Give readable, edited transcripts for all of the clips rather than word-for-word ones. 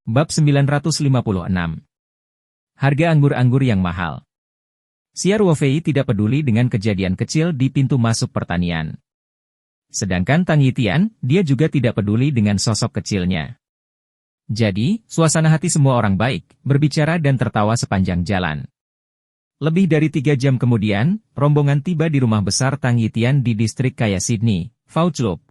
Bab 956. Harga anggur-anggur yang mahal. Xia Ruofei tidak peduli dengan kejadian kecil di pintu masuk pertanian. Sedangkan Tang Yitian, dia juga tidak peduli dengan sosok kecilnya. Jadi, suasana hati semua orang baik, berbicara dan tertawa sepanjang jalan. Lebih dari 3 jam kemudian, rombongan tiba di rumah besar Tang Yitian di distrik kaya Sydney, Fauchlope.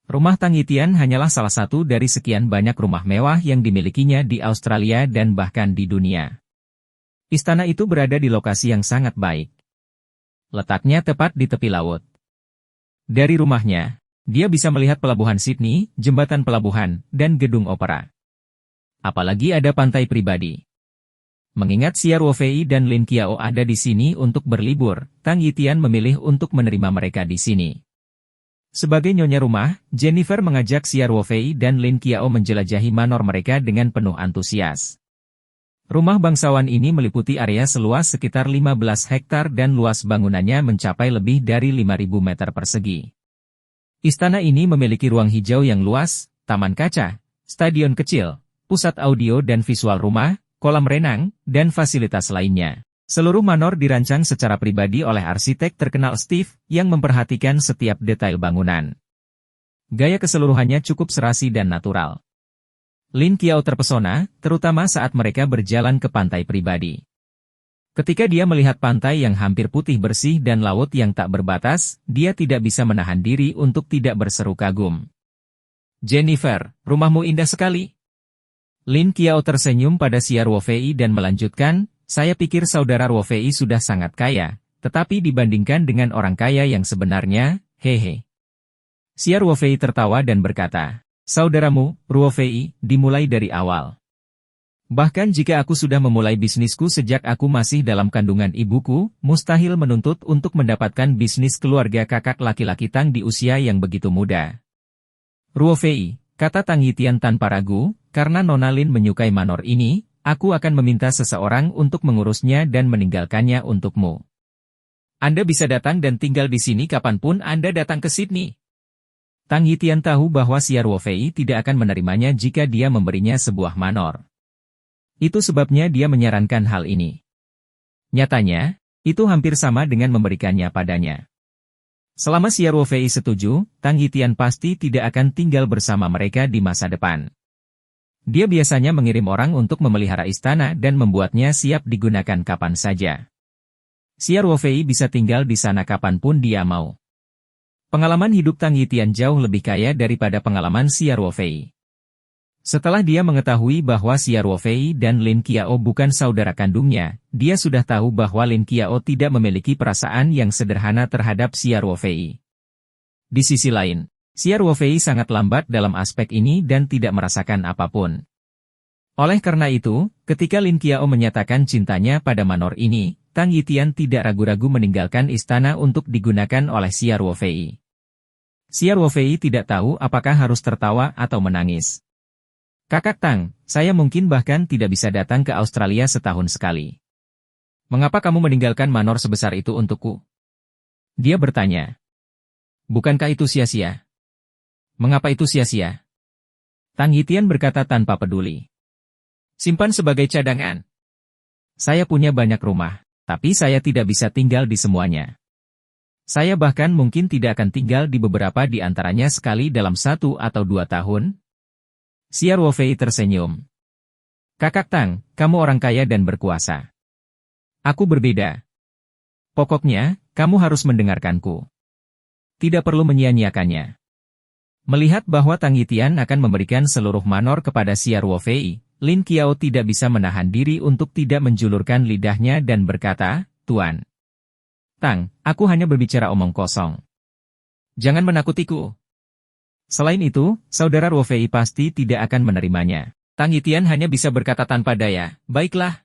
Rumah Tang Yitian hanyalah salah satu dari sekian banyak rumah mewah yang dimilikinya di Australia dan bahkan di dunia. Istana itu berada di lokasi yang sangat baik. Letaknya tepat di tepi laut. Dari rumahnya, dia bisa melihat pelabuhan Sydney, jembatan pelabuhan, dan gedung opera. Apalagi ada pantai pribadi. Mengingat Xia Ruofei dan Lin Qiao ada di sini untuk berlibur, Tang Yitian memilih untuk menerima mereka di sini. Sebagai nyonya rumah, Jennifer mengajak Xia Ruofei dan Lin Qiao menjelajahi manor mereka dengan penuh antusias. Rumah bangsawan ini meliputi area seluas sekitar 15 hektar dan luas bangunannya mencapai lebih dari 5.000 meter persegi. Istana ini memiliki ruang hijau yang luas, taman kaca, stadion kecil, pusat audio dan visual rumah, kolam renang, dan fasilitas lainnya. Seluruh manor dirancang secara pribadi oleh arsitek terkenal Steve, yang memperhatikan setiap detail bangunan. Gaya keseluruhannya cukup serasi dan natural. Lin Qiao terpesona, terutama saat mereka berjalan ke pantai pribadi. Ketika dia melihat pantai yang hampir putih bersih dan laut yang tak berbatas, dia tidak bisa menahan diri untuk tidak berseru kagum. "Jennifer, rumahmu indah sekali." Lin Qiao tersenyum pada Xia Ruofei dan melanjutkan, "Saya pikir saudara Ruofei sudah sangat kaya, tetapi dibandingkan dengan orang kaya yang sebenarnya, hehe." Xia Ruofei tertawa dan berkata, "Saudaramu, Ruofei, dimulai dari awal. Bahkan jika aku sudah memulai bisnisku sejak aku masih dalam kandungan ibuku, mustahil menuntut untuk mendapatkan bisnis keluarga kakak laki-laki Tang di usia yang begitu muda." "Ruofei," kata Tang Yitian tanpa ragu, "karena Nona Lin menyukai manor ini, aku akan meminta seseorang untuk mengurusnya dan meninggalkannya untukmu. Anda bisa datang dan tinggal di sini kapanpun Anda datang ke Sydney." Tang Yitian tahu bahwa Xia Ruofei tidak akan menerimanya jika dia memberinya sebuah manor. Itu sebabnya dia menyarankan hal ini. Nyatanya, itu hampir sama dengan memberikannya padanya. Selama Xia Ruofei setuju, Tang Yitian pasti tidak akan tinggal bersama mereka di masa depan. Dia biasanya mengirim orang untuk memelihara istana dan membuatnya siap digunakan kapan saja. Xia Ruofei bisa tinggal di sana kapanpun dia mau. Pengalaman hidup Tang Yitian jauh lebih kaya daripada pengalaman Xia Ruofei. Setelah dia mengetahui bahwa Xia Ruofei dan Lin Qiao bukan saudara kandungnya, dia sudah tahu bahwa Lin Qiao tidak memiliki perasaan yang sederhana terhadap Xia Ruofei. Di sisi lain, Xia Ruofei sangat lambat dalam aspek ini dan tidak merasakan apapun. Oleh karena itu, ketika Lin Qiao menyatakan cintanya pada manor ini, Tang Yitian tidak ragu-ragu meninggalkan istana untuk digunakan oleh Xia Ruofei. Xia Ruofei tidak tahu apakah harus tertawa atau menangis. "Kakak Tang, saya mungkin bahkan tidak bisa datang ke Australia setahun sekali. Mengapa kamu meninggalkan manor sebesar itu untukku?" Dia bertanya. "Bukankah itu sia-sia?" "Mengapa itu sia-sia?" Tang Yitian berkata tanpa peduli. "Simpan sebagai cadangan. Saya punya banyak rumah, tapi saya tidak bisa tinggal di semuanya. Saya bahkan mungkin tidak akan tinggal di beberapa di antaranya sekali dalam 1 atau 2 tahun. Xia Ruofei tersenyum. "Kakak Tang, kamu orang kaya dan berkuasa. Aku berbeda. Pokoknya, kamu harus mendengarkanku. Tidak perlu menyia-nyiakannya." Melihat bahwa Tang Yitian akan memberikan seluruh manor kepada Xia Ruofei, Lin Qiao tidak bisa menahan diri untuk tidak menjulurkan lidahnya dan berkata, "Tuan Tang, aku hanya berbicara omong kosong. Jangan menakutiku." Selain itu, saudara Ruofei pasti tidak akan menerimanya. Tang Yitian hanya bisa berkata tanpa daya, "Baiklah.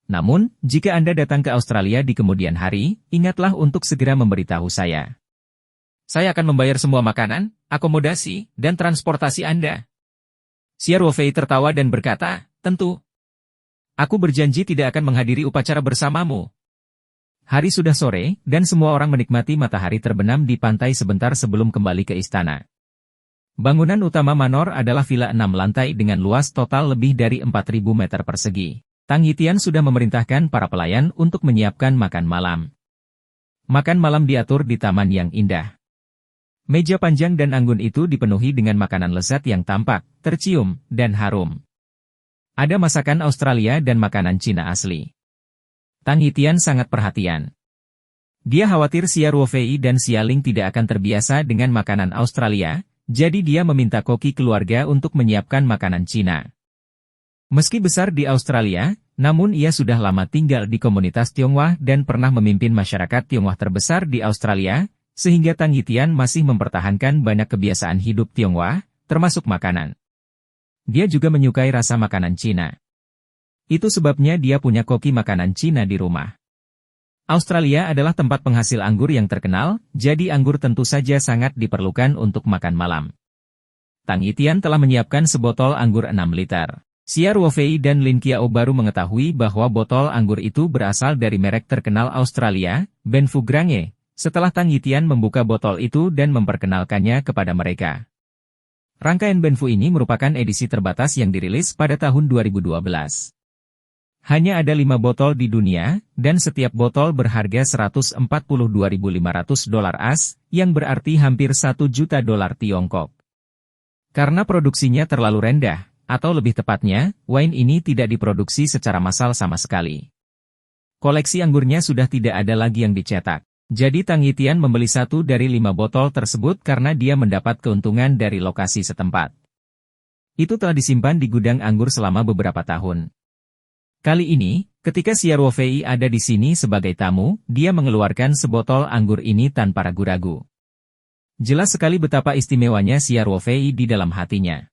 Namun, jika Anda datang ke Australia di kemudian hari, ingatlah untuk segera memberitahu saya. Saya akan membayar semua makanan, akomodasi, dan transportasi Anda." Xia Ruofei tertawa dan berkata, "Tentu. Aku berjanji tidak akan menghadiri upacara bersamamu." Hari sudah sore, dan semua orang menikmati matahari terbenam di pantai sebentar sebelum kembali ke istana. Bangunan utama Manor adalah villa 6 lantai dengan luas total lebih dari 4.000 meter persegi. Tang Yitian sudah memerintahkan para pelayan untuk menyiapkan makan malam. Makan malam diatur di taman yang indah. Meja panjang dan anggun itu dipenuhi dengan makanan lezat yang tampak, tercium, dan harum. Ada masakan Australia dan makanan Cina asli. Tang Yitian sangat perhatian. Dia khawatir Xia Ruofei dan Xia Ling tidak akan terbiasa dengan makanan Australia, jadi dia meminta koki keluarga untuk menyiapkan makanan Cina. Meski besar di Australia, namun ia sudah lama tinggal di komunitas Tionghoa dan pernah memimpin masyarakat Tionghoa terbesar di Australia, sehingga Tang Yitian masih mempertahankan banyak kebiasaan hidup Tionghoa, termasuk makanan. Dia juga menyukai rasa makanan Cina. Itu sebabnya dia punya koki makanan Cina di rumah. Australia adalah tempat penghasil anggur yang terkenal, jadi anggur tentu saja sangat diperlukan untuk makan malam. Tang Yitian telah menyiapkan sebotol anggur 6 liter. Xia Ruofei dan Lin Qiao baru mengetahui bahwa botol anggur itu berasal dari merek terkenal Australia, Ben Fu Grange, setelah Tang Yitian membuka botol itu dan memperkenalkannya kepada mereka. Rangkaian Ben Fu ini merupakan edisi terbatas yang dirilis pada tahun 2012. Hanya ada 5 botol di dunia, dan setiap botol berharga $142.500 AS, yang berarti hampir 1 juta dolar Tiongkok. Karena produksinya terlalu rendah, atau lebih tepatnya, wine ini tidak diproduksi secara massal sama sekali. Koleksi anggurnya sudah tidak ada lagi yang dicetak. Jadi Tang Yitian membeli 1 dari 5 botol tersebut karena dia mendapat keuntungan dari lokasi setempat. Itu telah disimpan di gudang anggur selama beberapa tahun. Kali ini, ketika Xia Ruofei ada di sini sebagai tamu, dia mengeluarkan sebotol anggur ini tanpa ragu-ragu. Jelas sekali betapa istimewanya Xia Ruofei di dalam hatinya.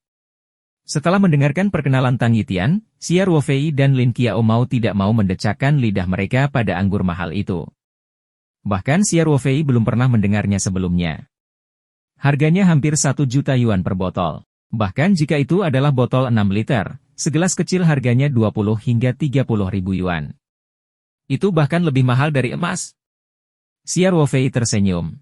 Setelah mendengarkan perkenalan Tang Yitian, Xia Ruofei dan Lin Qiao mau tidak mau mendecakkan lidah mereka pada anggur mahal itu. Bahkan Xia Ruofei belum pernah mendengarnya sebelumnya. Harganya hampir 1 juta yuan per botol. Bahkan jika itu adalah botol 6 liter, segelas kecil harganya 20 hingga 30 ribu yuan. Itu bahkan lebih mahal dari emas. Xia Ruofei tersenyum.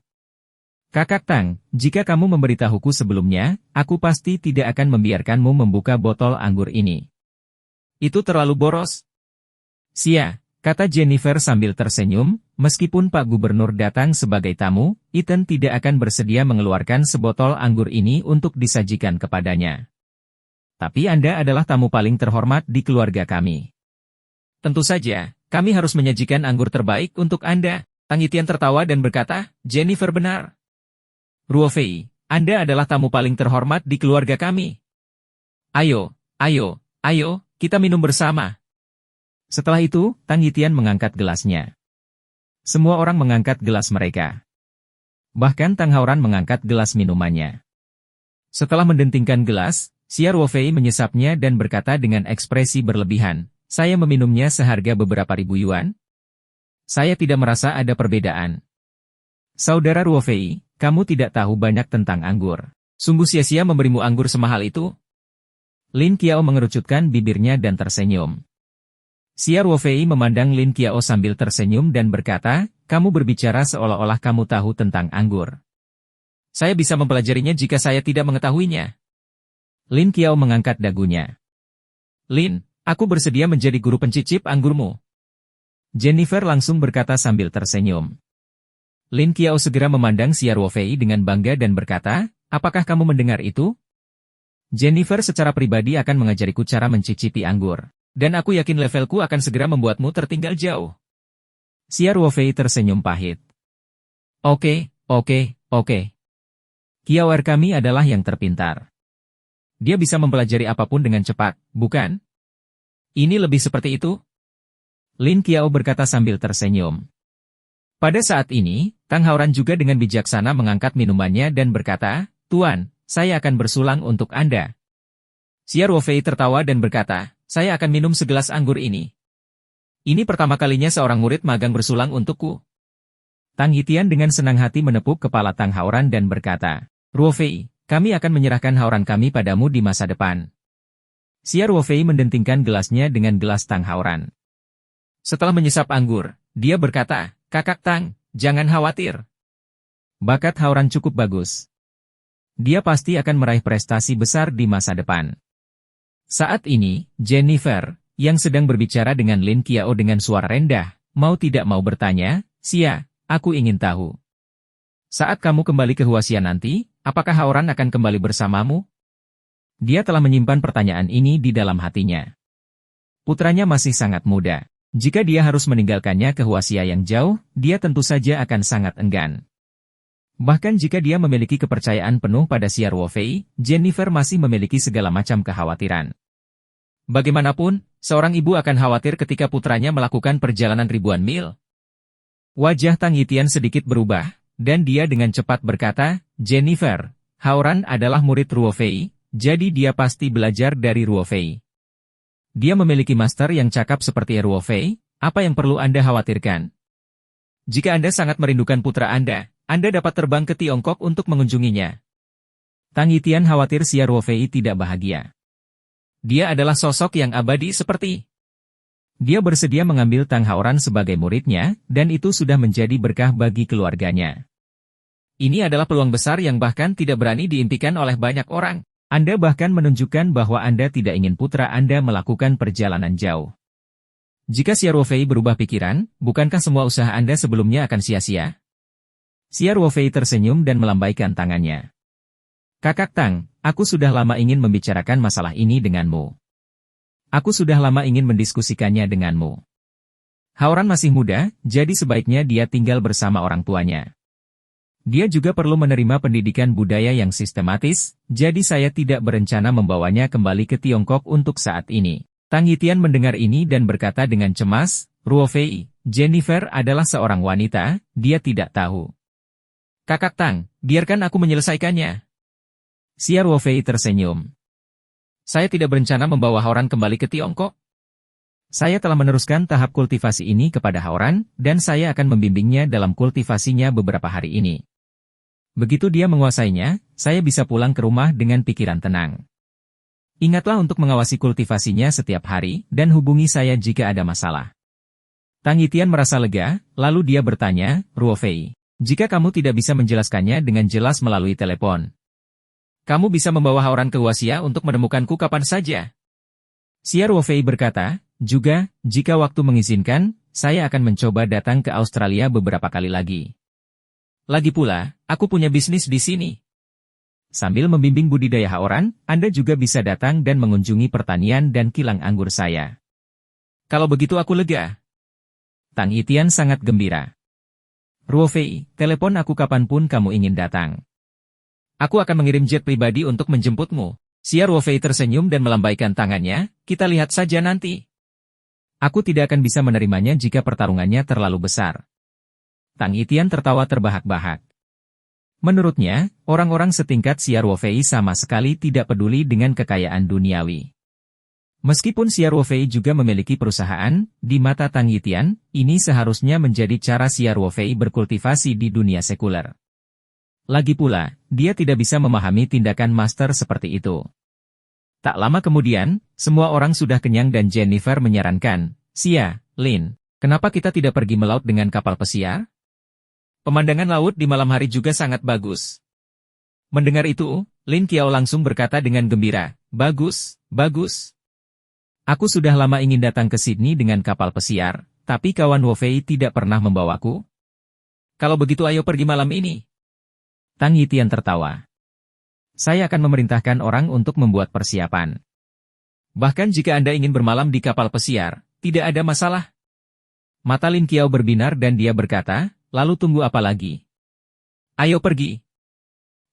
Kakak Tang, jika kamu memberitahuku sebelumnya, aku pasti tidak akan membiarkanmu membuka botol anggur ini. Itu terlalu boros. Xia, kata Jennifer sambil tersenyum, meskipun Pak Gubernur datang sebagai tamu, Ethan tidak akan bersedia mengeluarkan sebotol anggur ini untuk disajikan kepadanya. Tapi Anda adalah tamu paling terhormat di keluarga kami. Tentu saja, kami harus menyajikan anggur terbaik untuk Anda. Tang Yitian tertawa dan berkata, Jennifer benar. Ruofei, Anda adalah tamu paling terhormat di keluarga kami. Ayo, kita minum bersama. Setelah itu, Tang Yitian mengangkat gelasnya. Semua orang mengangkat gelas mereka. Bahkan Tang Haoran mengangkat gelas minumannya. Setelah mendentingkan gelas, Xia Ruofei menyesapnya dan berkata dengan ekspresi berlebihan, saya meminumnya seharga beberapa ribu yuan. Saya tidak merasa ada perbedaan. Saudara Ruofei, kamu tidak tahu banyak tentang anggur. Sungguh sia-sia memberimu anggur semahal itu. Lin Qiao mengerucutkan bibirnya dan tersenyum. Xia Ruofei memandang Lin Qiao sambil tersenyum dan berkata, kamu berbicara seolah-olah kamu tahu tentang anggur. Saya bisa mempelajarinya jika saya tidak mengetahuinya. Lin Qiao mengangkat dagunya. Lin, aku bersedia menjadi guru pencicip anggurmu. Jennifer langsung berkata sambil tersenyum. Lin Qiao segera memandang Xia Ruofei dengan bangga dan berkata, apakah kamu mendengar itu? Jennifer secara pribadi akan mengajariku cara mencicipi anggur. Dan aku yakin levelku akan segera membuatmu tertinggal jauh. Xia Ruofei tersenyum pahit. Oke. Qiao kami adalah yang terpintar. Dia bisa mempelajari apapun dengan cepat, bukan? Ini lebih seperti itu? Lin Qiao berkata sambil tersenyum. Pada saat ini, Tang Haoran juga dengan bijaksana mengangkat minumannya dan berkata, Tuan, saya akan bersulang untuk Anda. Xia Ruofei tertawa dan berkata, saya akan minum segelas anggur ini. Ini pertama kalinya seorang murid magang bersulang untukku. Tang Yitian dengan senang hati menepuk kepala Tang Haoran dan berkata, Ruofei, kami akan menyerahkan Haoran kami padamu di masa depan. Xia Ruofei mendentingkan gelasnya dengan gelas Tang Haoran. Setelah menyesap anggur, dia berkata, Kakak Tang, jangan khawatir. Bakat Haoran cukup bagus. Dia pasti akan meraih prestasi besar di masa depan. Saat ini, Jennifer, yang sedang berbicara dengan Lin Qiao dengan suara rendah, mau tidak mau bertanya, "Xia, aku ingin tahu. Saat kamu kembali ke Huaxia nanti, apakah Haoran akan kembali bersamamu?" Dia telah menyimpan pertanyaan ini di dalam hatinya. Putranya masih sangat muda. Jika dia harus meninggalkannya ke Huaxia yang jauh, dia tentu saja akan sangat enggan. Bahkan jika dia memiliki kepercayaan penuh pada Xia Ruofei, Jennifer masih memiliki segala macam kekhawatiran. Bagaimanapun, seorang ibu akan khawatir ketika putranya melakukan perjalanan ribuan mil. Wajah Tang Yitian sedikit berubah, dan dia dengan cepat berkata, "Jennifer, Haoran adalah murid Ruofei, jadi dia pasti belajar dari Ruofei. Dia memiliki master yang cakap seperti Ruofei, apa yang perlu Anda khawatirkan? Jika Anda sangat merindukan putra Anda dapat terbang ke Tiongkok untuk mengunjunginya." Tang Yitian khawatir Xia Ruofei tidak bahagia. Dia adalah sosok yang abadi seperti. Dia bersedia mengambil Tang Haoran sebagai muridnya, dan itu sudah menjadi berkah bagi keluarganya. Ini adalah peluang besar yang bahkan tidak berani diimpikan oleh banyak orang. Anda bahkan menunjukkan bahwa Anda tidak ingin putra Anda melakukan perjalanan jauh. Jika Xia Ruofei berubah pikiran, bukankah semua usaha Anda sebelumnya akan sia-sia? Xia Ruofei tersenyum dan melambaikan tangannya. "Kakak Tang, aku sudah lama ingin membicarakan masalah ini denganmu. Aku sudah lama ingin mendiskusikannya denganmu. Haoran masih muda, jadi sebaiknya dia tinggal bersama orang tuanya. Dia juga perlu menerima pendidikan budaya yang sistematis, jadi saya tidak berencana membawanya kembali ke Tiongkok untuk saat ini." Tang Yitian mendengar ini dan berkata dengan cemas, "Ruofei, Jennifer adalah seorang wanita, dia tidak tahu." "Kakak Tang, biarkan aku menyelesaikannya." Xia Ruofei tersenyum. "Saya tidak berencana membawa Haoran kembali ke Tiongkok. Saya telah meneruskan tahap kultivasi ini kepada Haoran, dan saya akan membimbingnya dalam kultivasinya beberapa hari ini. Begitu dia menguasainya, saya bisa pulang ke rumah dengan pikiran tenang. Ingatlah untuk mengawasi kultivasinya setiap hari, dan hubungi saya jika ada masalah." Tang Yitian merasa lega, lalu dia bertanya, "Ruofei, jika kamu tidak bisa menjelaskannya dengan jelas melalui telepon, kamu bisa membawa Haoran ke Huaxia untuk menemukanku kapan saja?" Xia Ruofei berkata, "Juga, jika waktu mengizinkan, saya akan mencoba datang ke Australia beberapa kali lagi. Lagi pula, aku punya bisnis di sini. Sambil membimbing budidaya Haoran, Anda juga bisa datang dan mengunjungi pertanian dan kilang anggur saya. Kalau begitu aku lega." Tang Yitian sangat gembira. "Ruofei, telepon aku kapanpun kamu ingin datang. Aku akan mengirim jet pribadi untuk menjemputmu." Xia Ruofei tersenyum dan melambaikan tangannya, "Kita lihat saja nanti. Aku tidak akan bisa menerimanya jika pertarungannya terlalu besar." Tang Yitian tertawa terbahak-bahak. Menurutnya, orang-orang setingkat Xia Ruofei sama sekali tidak peduli dengan kekayaan duniawi. Meskipun Xia Ruofei juga memiliki perusahaan, di mata Tang Yitian, ini seharusnya menjadi cara Xia Ruofei berkultivasi di dunia sekuler. Lagi pula, dia tidak bisa memahami tindakan master seperti itu. Tak lama kemudian, semua orang sudah kenyang dan Jennifer menyarankan, "Xia, Lin, kenapa kita tidak pergi melaut dengan kapal pesiar? Pemandangan laut di malam hari juga sangat bagus." Mendengar itu, Lin Qiao langsung berkata dengan gembira, "Bagus, bagus. Aku sudah lama ingin datang ke Sydney dengan kapal pesiar, tapi kawan Ruofei tidak pernah membawaku. Kalau begitu ayo pergi malam ini." Tang Yitian tertawa. "Saya akan memerintahkan orang untuk membuat persiapan. Bahkan jika Anda ingin bermalam di kapal pesiar, tidak ada masalah." Mata Lin Qiao berbinar dan dia berkata, "Lalu tunggu apa lagi? Ayo pergi."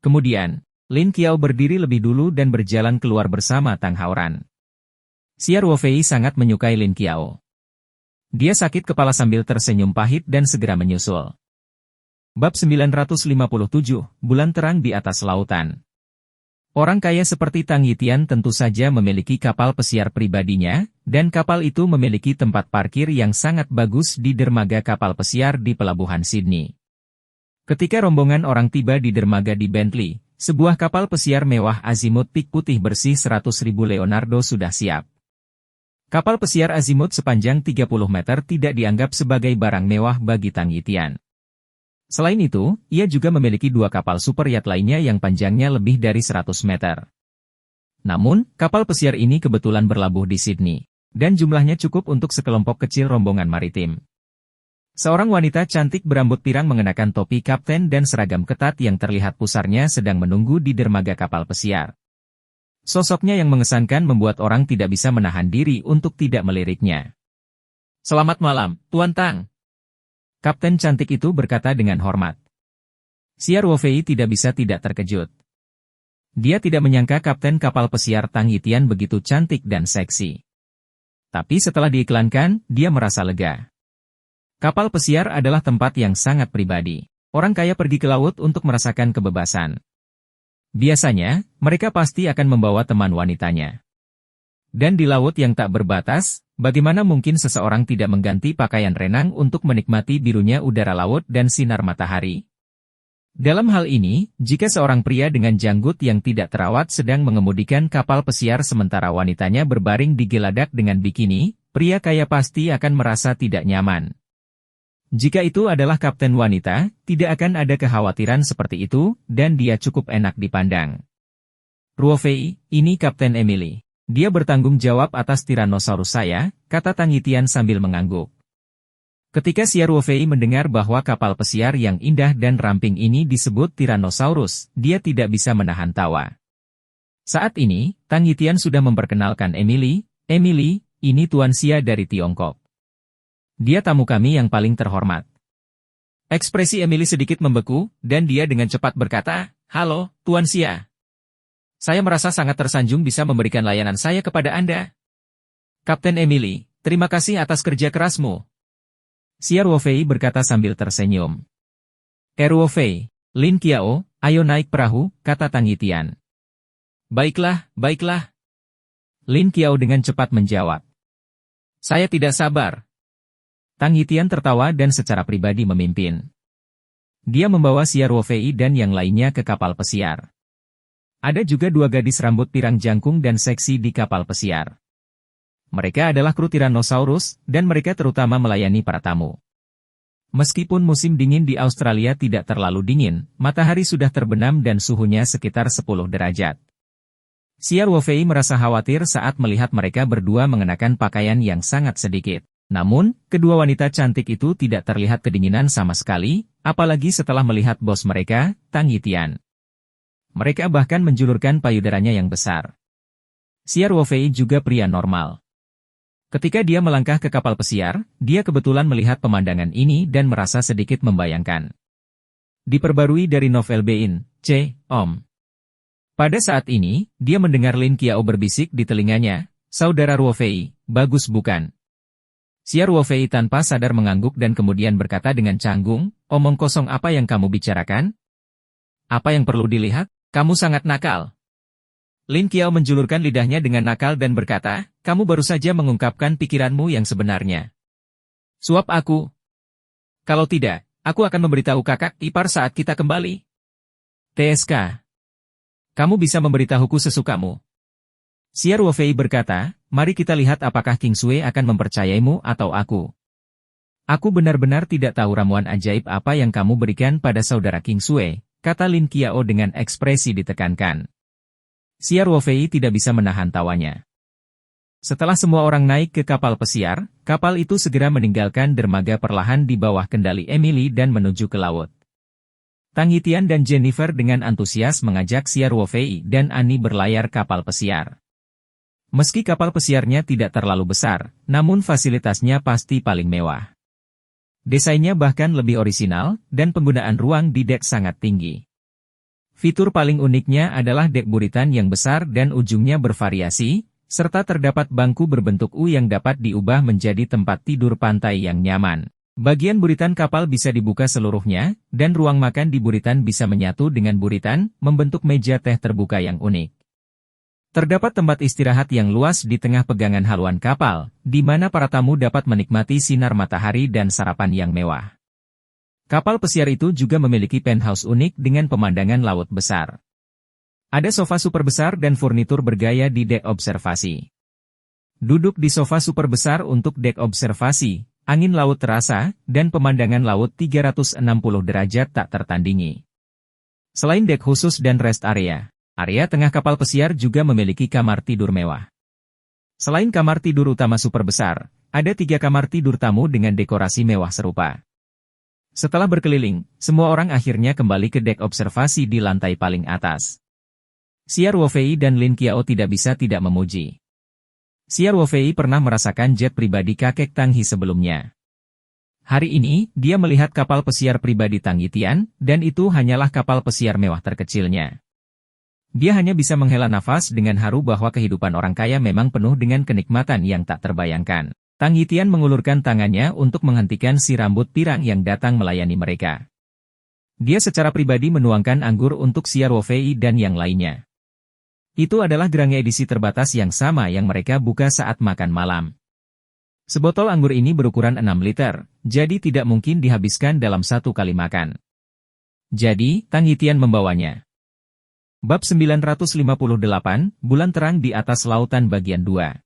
Kemudian, Lin Qiao berdiri lebih dulu dan berjalan keluar bersama Tang Haoran. Xia Ruofei sangat menyukai Lin Qiao. Dia sakit kepala sambil tersenyum pahit dan segera menyusul. Bab 957, Bulan Terang di Atas Lautan. Orang kaya seperti Tang Yitian tentu saja memiliki kapal pesiar pribadinya, dan kapal itu memiliki tempat parkir yang sangat bagus di dermaga kapal pesiar di pelabuhan Sydney. Ketika rombongan orang tiba di dermaga di Bentley, sebuah kapal pesiar mewah azimut pik putih bersih 100.000 Leonardo sudah siap. Kapal pesiar azimut sepanjang 30 meter tidak dianggap sebagai barang mewah bagi Tang Yitian. Selain itu, ia juga memiliki dua kapal super yacht lainnya yang panjangnya lebih dari 100 meter. Namun, kapal pesiar ini kebetulan berlabuh di Sydney, dan jumlahnya cukup untuk sekelompok kecil rombongan maritim. Seorang wanita cantik berambut pirang mengenakan topi kapten dan seragam ketat yang terlihat pusarnya sedang menunggu di dermaga kapal pesiar. Sosoknya yang mengesankan membuat orang tidak bisa menahan diri untuk tidak meliriknya. "Selamat malam, Tuan Tang." Kapten cantik itu berkata dengan hormat. Xia Ruofei tidak bisa tidak terkejut. Dia tidak menyangka kapten kapal pesiar Tang Yitian begitu cantik dan seksi. Tapi setelah diiklankan, dia merasa lega. Kapal pesiar adalah tempat yang sangat pribadi. Orang kaya pergi ke laut untuk merasakan kebebasan. Biasanya, mereka pasti akan membawa teman wanitanya. Dan di laut yang tak berbatas, bagaimana mungkin seseorang tidak mengganti pakaian renang untuk menikmati birunya udara laut dan sinar matahari? Dalam hal ini, jika seorang pria dengan janggut yang tidak terawat sedang mengemudikan kapal pesiar sementara wanitanya berbaring di geladak dengan bikini, pria kaya pasti akan merasa tidak nyaman. Jika itu adalah kapten wanita, tidak akan ada kekhawatiran seperti itu, dan dia cukup enak dipandang. "Ruofei, ini Kapten Emily. Dia bertanggung jawab atas Tyrannosaurus saya," kata Tang Yitian sambil mengangguk. Ketika Xia Ruofei mendengar bahwa kapal pesiar yang indah dan ramping ini disebut Tyrannosaurus, dia tidak bisa menahan tawa. Saat ini, Tang Yitian sudah memperkenalkan Emily. "Emily, ini Tuan Xia dari Tiongkok. Dia tamu kami yang paling terhormat." Ekspresi Emily sedikit membeku, dan dia dengan cepat berkata, "Halo, Tuan Xia. Saya merasa sangat tersanjung bisa memberikan layanan saya kepada Anda." "Kapten Emily, terima kasih atas kerja kerasmu." Xia Ruofei berkata sambil tersenyum. "Ruofei, Lin Qiao, ayo naik perahu," kata Tang Yitian. "Baiklah, baiklah." Lin Qiao dengan cepat menjawab. "Saya tidak sabar." Tang Yitian tertawa dan secara pribadi memimpin. Dia membawa Xia Ruofei dan yang lainnya ke kapal pesiar. Ada juga dua gadis rambut pirang jangkung dan seksi di kapal pesiar. Mereka adalah kru Tyrannosaurus, dan mereka terutama melayani para tamu. Meskipun musim dingin di Australia tidak terlalu dingin, matahari sudah terbenam dan suhunya sekitar 10 derajat. Xia Ruofei merasa khawatir saat melihat mereka berdua mengenakan pakaian yang sangat sedikit. Namun, kedua wanita cantik itu tidak terlihat kedinginan sama sekali, apalagi setelah melihat bos mereka, Tang Yitian. Mereka bahkan menjulurkan payudaranya yang besar. Xia Ruofei juga pria normal. Ketika dia melangkah ke kapal pesiar, dia kebetulan melihat pemandangan ini dan merasa sedikit membayangkan. Diperbarui dari novel Bein, Om. Pada saat ini, dia mendengar Lin Qiao berbisik di telinganya, "Saudara Ruofei, bagus bukan?" Xia Ruofei tanpa sadar mengangguk dan kemudian berkata dengan canggung, "Omong kosong apa yang kamu bicarakan? Apa yang perlu dilihat? Kamu sangat nakal." Lin Qiao menjulurkan lidahnya dengan nakal dan berkata, "Kamu baru saja mengungkapkan pikiranmu yang sebenarnya. Suap aku. Kalau tidak, aku akan memberitahu kakak ipar saat kita kembali. TSK. Kamu bisa memberitahuku sesukamu." Xia Ruofei berkata, "Mari kita lihat apakah King Sui akan mempercayaimu atau aku. Aku benar-benar tidak tahu ramuan ajaib apa yang kamu berikan pada saudara King Sui," kata Lin Qiao dengan ekspresi ditekankan. Xia Ruofei tidak bisa menahan tawanya. Setelah semua orang naik ke kapal pesiar, kapal itu segera meninggalkan dermaga perlahan di bawah kendali Emily dan menuju ke laut. Tang Yitian dan Jennifer dengan antusias mengajak Xia Ruofei dan Annie berlayar kapal pesiar. Meski kapal pesiarnya tidak terlalu besar, namun fasilitasnya pasti paling mewah. Desainnya bahkan lebih orisinal, dan penggunaan ruang di dek sangat tinggi. Fitur paling uniknya adalah dek buritan yang besar dan ujungnya bervariasi, serta terdapat bangku berbentuk U yang dapat diubah menjadi tempat tidur pantai yang nyaman. Bagian buritan kapal bisa dibuka seluruhnya, dan ruang makan di buritan bisa menyatu dengan buritan, membentuk meja teh terbuka yang unik. Terdapat tempat istirahat yang luas di tengah pegangan haluan kapal, di mana para tamu dapat menikmati sinar matahari dan sarapan yang mewah. Kapal pesiar itu juga memiliki penthouse unik dengan pemandangan laut besar. Ada sofa super besar dan furnitur bergaya di dek observasi. Duduk di sofa super besar untuk dek observasi, angin laut terasa, dan pemandangan laut 360 derajat tak tertandingi. Selain dek khusus dan rest area, area tengah kapal pesiar juga memiliki kamar tidur mewah. Selain kamar tidur utama super besar, ada 3 kamar tidur tamu dengan dekorasi mewah serupa. Setelah berkeliling, semua orang akhirnya kembali ke dek observasi di lantai paling atas. Xia Ruofei dan Lin Qiao tidak bisa tidak memuji. Xia Ruofei pernah merasakan jet pribadi kakek Tang He sebelumnya. Hari ini, dia melihat kapal pesiar pribadi Tang Yitian, dan itu hanyalah kapal pesiar mewah terkecilnya. Dia hanya bisa menghela nafas dengan haru bahwa kehidupan orang kaya memang penuh dengan kenikmatan yang tak terbayangkan. Tang Yitian mengulurkan tangannya untuk menghentikan si rambut pirang yang datang melayani mereka. Dia secara pribadi menuangkan anggur untuk Xia Ruofei dan yang lainnya. Itu adalah gerangi edisi terbatas yang sama yang mereka buka saat makan malam. Sebotol anggur ini berukuran 6 liter, jadi tidak mungkin dihabiskan dalam satu kali makan. Jadi, Tang Yitian membawanya. Bab 958, Bulan Terang di Atas Lautan Bagian 2.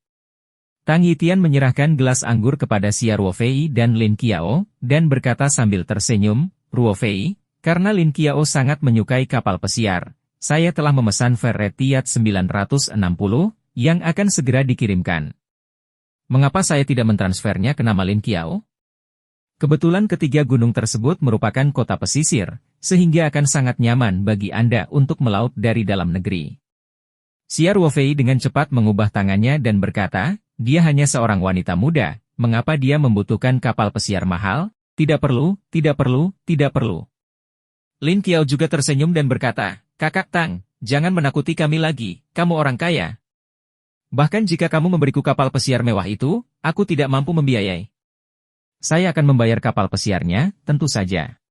Tang Yitian menyerahkan gelas anggur kepada Xia Ruofei dan Lin Qiao, dan berkata sambil tersenyum, "Ruofei, karena Lin Qiao sangat menyukai kapal pesiar, saya telah memesan Ferretiat 960, yang akan segera dikirimkan." Mengapa saya tidak mentransfernya ke nama Lin Qiao? Kebetulan ketiga gunung tersebut merupakan kota pesisir, sehingga akan sangat nyaman bagi Anda untuk melaut dari dalam negeri. Xia Ruofei dengan cepat mengubah tangannya dan berkata, dia hanya seorang wanita muda, mengapa dia membutuhkan kapal pesiar mahal? Tidak perlu, tidak perlu, tidak perlu. Lin Qiao juga tersenyum dan berkata, "Kakak Tang, jangan menakuti kami lagi, kamu orang kaya. Bahkan jika kamu memberiku kapal pesiar mewah itu, aku tidak mampu membiayai. Saya akan membayar kapal pesiarnya, tentu saja."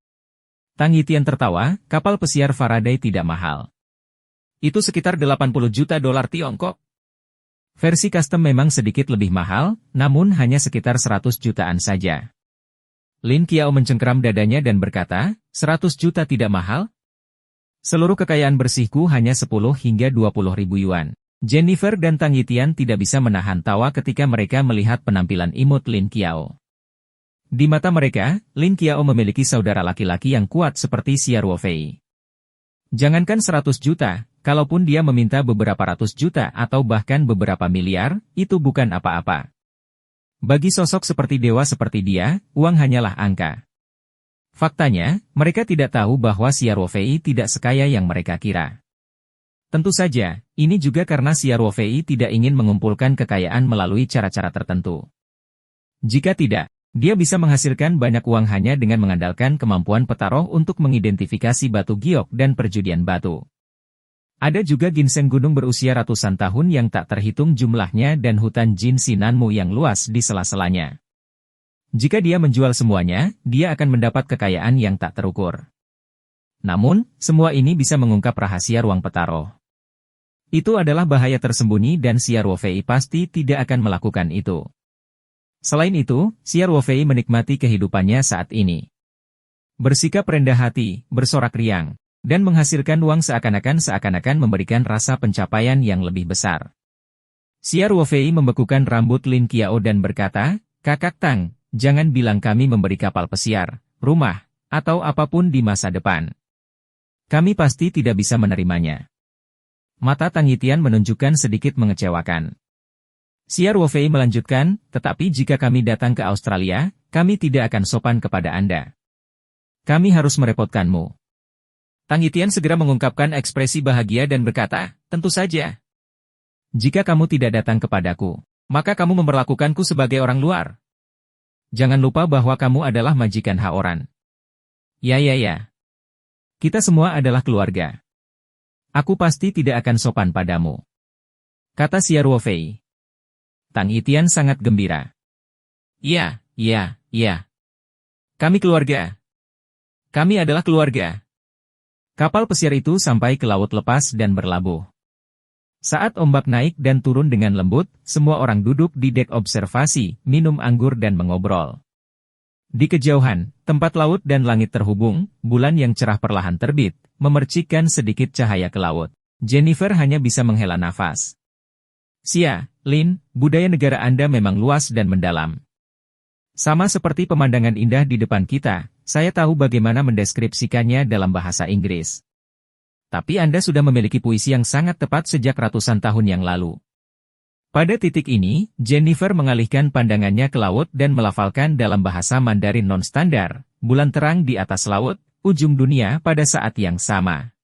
Tang Yitian tertawa, kapal pesiar Faraday tidak mahal. Itu sekitar 80 juta dolar Tiongkok. Versi custom memang sedikit lebih mahal, namun hanya sekitar 100 jutaan saja. Lin Qiao mencengkeram dadanya dan berkata, 100 juta tidak mahal? Seluruh kekayaan bersihku hanya 10 hingga 20 ribu yuan. Jennifer dan Tang Yitian tidak bisa menahan tawa ketika mereka melihat penampilan imut Lin Qiao. Di mata mereka, Lin Qiao memiliki saudara laki-laki yang kuat seperti Xia Ruofei. Jangankan 100 juta, kalaupun dia meminta beberapa ratus juta atau bahkan beberapa miliar, itu bukan apa-apa. Bagi sosok seperti dewa seperti dia, uang hanyalah angka. Faktanya, mereka tidak tahu bahwa Xia Ruofei tidak sekaya yang mereka kira. Tentu saja, ini juga karena Xia Ruofei tidak ingin mengumpulkan kekayaan melalui cara-cara tertentu. Jika tidak, dia bisa menghasilkan banyak uang hanya dengan mengandalkan kemampuan petaroh untuk mengidentifikasi batu giok dan perjudian batu. Ada juga ginseng gunung berusia ratusan tahun yang tak terhitung jumlahnya dan hutan jin Sinanmu yang luas di sela-selanya. Jika dia menjual semuanya, dia akan mendapat kekayaan yang tak terukur. Namun, semua ini bisa mengungkap rahasia ruang petaroh. Itu adalah bahaya tersembunyi dan Xia Ruofei pasti tidak akan melakukan itu. Selain itu, Xia Ruofei menikmati kehidupannya saat ini. Bersikap rendah hati, bersorak riang, dan menghasilkan uang seakan-akan memberikan rasa pencapaian yang lebih besar. Xia Ruofei membekukan rambut Lin Qiao dan berkata, "Kakak Tang, jangan bilang kami memberi kapal pesiar, rumah, atau apapun di masa depan. Kami pasti tidak bisa menerimanya." Mata Tang Yitian menunjukkan sedikit mengecewakan. Xia Ruofei melanjutkan, "Tetapi jika kami datang ke Australia, kami tidak akan sopan kepada Anda. Kami harus merepotkanmu." Tang Yitian segera mengungkapkan ekspresi bahagia dan berkata, "Tentu saja. Jika kamu tidak datang kepadaku, maka kamu memperlakukanku sebagai orang luar. Jangan lupa bahwa kamu adalah majikan Haoran. Ya. Kita semua adalah keluarga. Aku pasti tidak akan sopan padamu," kata Xia Ruofei. Tang Yitian sangat gembira. Ya. Kami keluarga. Kami adalah keluarga." Kapal pesiar itu sampai ke laut lepas dan berlabuh. Saat ombak naik dan turun dengan lembut, semua orang duduk di dek observasi, minum anggur dan mengobrol. Di kejauhan, tempat laut dan langit terhubung, bulan yang cerah perlahan terbit, memercikkan sedikit cahaya ke laut. Jennifer hanya bisa menghela nafas. "Xia, Lin, budaya negara Anda memang luas dan mendalam. Sama seperti pemandangan indah di depan kita, saya tahu bagaimana mendeskripsikannya dalam bahasa Inggris. Tapi Anda sudah memiliki puisi yang sangat tepat sejak ratusan tahun yang lalu. Pada titik ini, Jennifer mengalihkan pandangannya ke laut dan melafalkan dalam bahasa Mandarin non-standar, bulan terang di atas laut, ujung dunia pada saat yang sama.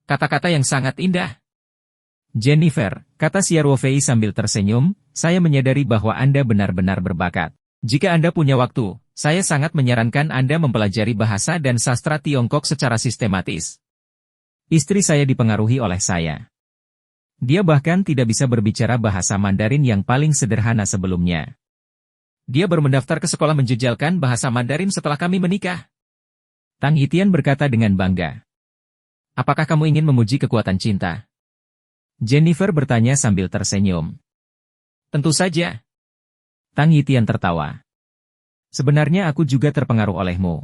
Kata-kata yang sangat indah. Jennifer, kata Xiao Fei sambil tersenyum, saya menyadari bahwa Anda benar-benar berbakat. Jika Anda punya waktu, saya sangat menyarankan Anda mempelajari bahasa dan sastra Tiongkok secara sistematis. Istri saya dipengaruhi oleh saya. Dia bahkan tidak bisa berbicara bahasa Mandarin yang paling sederhana sebelumnya. Dia baru mendaftar ke sekolah menjejalkan bahasa Mandarin setelah kami menikah. Tang Yitian berkata dengan bangga. Apakah kamu ingin memuji kekuatan cinta? Jennifer bertanya sambil tersenyum. Tentu saja. Tang Yitian tertawa. Sebenarnya aku juga terpengaruh olehmu.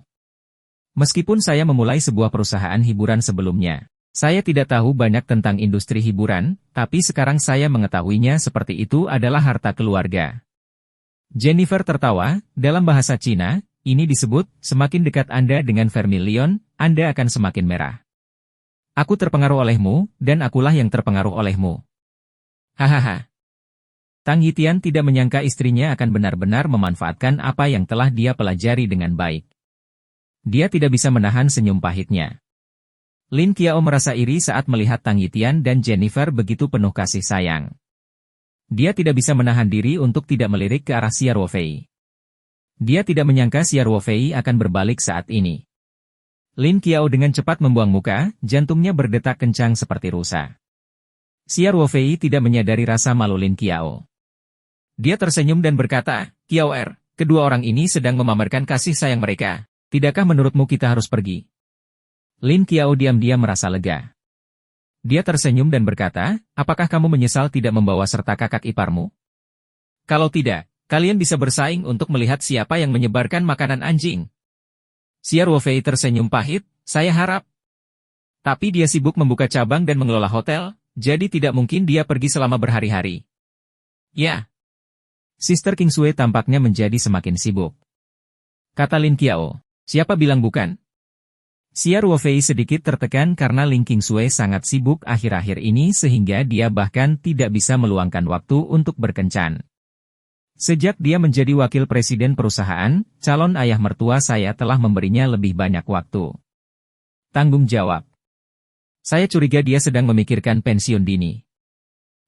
Meskipun saya memulai sebuah perusahaan hiburan sebelumnya, saya tidak tahu banyak tentang industri hiburan, tapi sekarang saya mengetahuinya seperti itu adalah harta keluarga. Jennifer tertawa, dalam bahasa Cina, ini disebut, semakin dekat Anda dengan vermilion, Anda akan semakin merah. Aku terpengaruh olehmu, dan akulah yang terpengaruh olehmu. Hahaha. Tang Yitian tidak menyangka istrinya akan benar-benar memanfaatkan apa yang telah dia pelajari dengan baik. Dia tidak bisa menahan senyum pahitnya. Lin Qiao merasa iri saat melihat Tang Yitian dan Jennifer begitu penuh kasih sayang. Dia tidak bisa menahan diri untuk tidak melirik ke arah Xiao Fei. Dia tidak menyangka Xiao Fei akan berbalik saat ini. Lin Qiao dengan cepat membuang muka, jantungnya berdetak kencang seperti rusa. Xiao Fei tidak menyadari rasa malu Lin Qiao. Dia tersenyum dan berkata, Qiao kedua orang ini sedang memamerkan kasih sayang mereka. Tidakkah menurutmu kita harus pergi? Lin Qiao diam-diam merasa lega. Dia tersenyum dan berkata, apakah kamu menyesal tidak membawa serta kakak iparmu? Kalau tidak, kalian bisa bersaing untuk melihat siapa yang menyebarkan makanan anjing. Xiao Fei tersenyum pahit, saya harap. Tapi dia sibuk membuka cabang dan mengelola hotel, jadi tidak mungkin dia pergi selama berhari-hari. Ya. Sister Kingsue tampaknya menjadi semakin sibuk. Kata Lin Qiao, siapa bilang bukan? Xiao Fei sedikit tertekan karena Lin Qingsue sangat sibuk akhir-akhir ini sehingga dia bahkan tidak bisa meluangkan waktu untuk berkencan. Sejak dia menjadi wakil presiden perusahaan, calon ayah mertua saya telah memberinya lebih banyak waktu. Tanggung jawab. Saya curiga dia sedang memikirkan pensiun dini.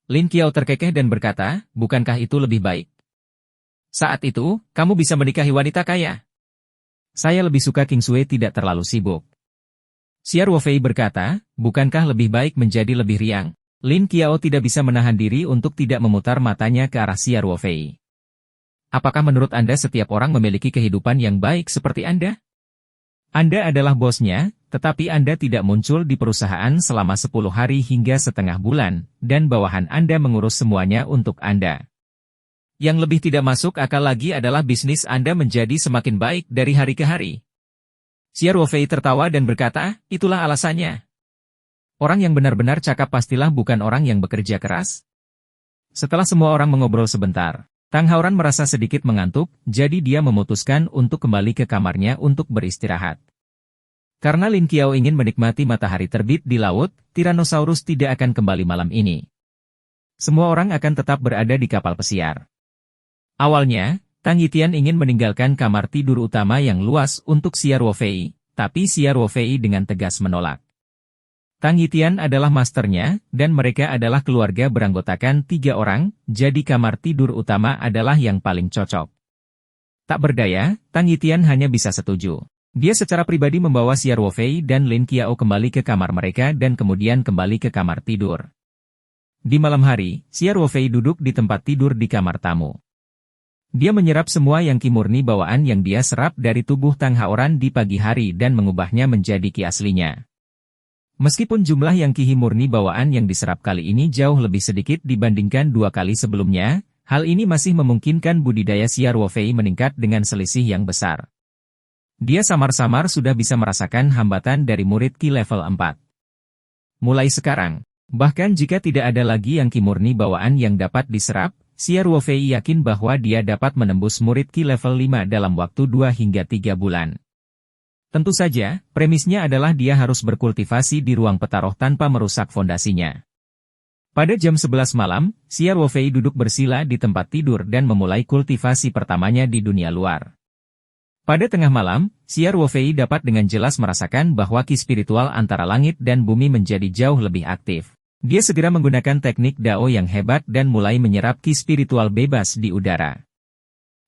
Lin Qiao terkekeh dan berkata, bukankah itu lebih baik? Saat itu, kamu bisa menikahi wanita kaya. Saya lebih suka Kingsue tidak terlalu sibuk. Xiao Fei berkata, bukankah lebih baik menjadi lebih riang? Lin Qiao tidak bisa menahan diri untuk tidak memutar matanya ke arah Xiao Fei. Apakah menurut Anda setiap orang memiliki kehidupan yang baik seperti Anda? Anda adalah bosnya, tetapi Anda tidak muncul di perusahaan selama 10 hari hingga setengah bulan, dan bawahan Anda mengurus semuanya untuk Anda. Yang lebih tidak masuk akal lagi adalah bisnis Anda menjadi semakin baik dari hari ke hari. Xiao Fei tertawa dan berkata, itulah alasannya. Orang yang benar-benar cakap pastilah bukan orang yang bekerja keras. Setelah semua orang mengobrol sebentar, Tang Haoran merasa sedikit mengantuk, jadi dia memutuskan untuk kembali ke kamarnya untuk beristirahat. Karena Lin Qiao ingin menikmati matahari terbit di laut, Tyrannosaurus tidak akan kembali malam ini. Semua orang akan tetap berada di kapal pesiar. Awalnya, Tang Yitian ingin meninggalkan kamar tidur utama yang luas untuk Xiao Fei, tapi Xiao Fei dengan tegas menolak. Tang Yitian adalah masternya, dan mereka adalah keluarga beranggotakan 3 orang, jadi kamar tidur utama adalah yang paling cocok. Tak berdaya, Tang Yitian hanya bisa setuju. Dia secara pribadi membawa Xiao Fei dan Lin Qiao kembali ke kamar mereka dan kemudian kembali ke kamar tidur. Di malam hari, Xiao Fei duduk di tempat tidur di kamar tamu. Dia menyerap semua yang ki murni bawaan yang dia serap dari tubuh Tang Haoran di pagi hari dan mengubahnya menjadi ki aslinya. Meskipun jumlah yang ki murni bawaan yang diserap kali ini jauh lebih sedikit dibandingkan 2 kali sebelumnya, hal ini masih memungkinkan budidaya Xiao Fei meningkat dengan selisih yang besar. Dia samar-samar sudah bisa merasakan hambatan dari murid ki level 4. Mulai sekarang, bahkan jika tidak ada lagi yang ki murni bawaan yang dapat diserap, Xia Ruofei yakin bahwa dia dapat menembus murid Qi level 5 dalam waktu 2 hingga 3 bulan. Tentu saja, premisnya adalah dia harus berkultivasi di ruang petaroh tanpa merusak fondasinya. Pada jam 11 malam, Xia Ruofei duduk bersila di tempat tidur dan memulai kultivasi pertamanya di dunia luar. Pada tengah malam, Xia Ruofei dapat dengan jelas merasakan bahwa ki spiritual antara langit dan bumi menjadi jauh lebih aktif. Dia segera menggunakan teknik Dao yang hebat dan mulai menyerap ki spiritual bebas di udara.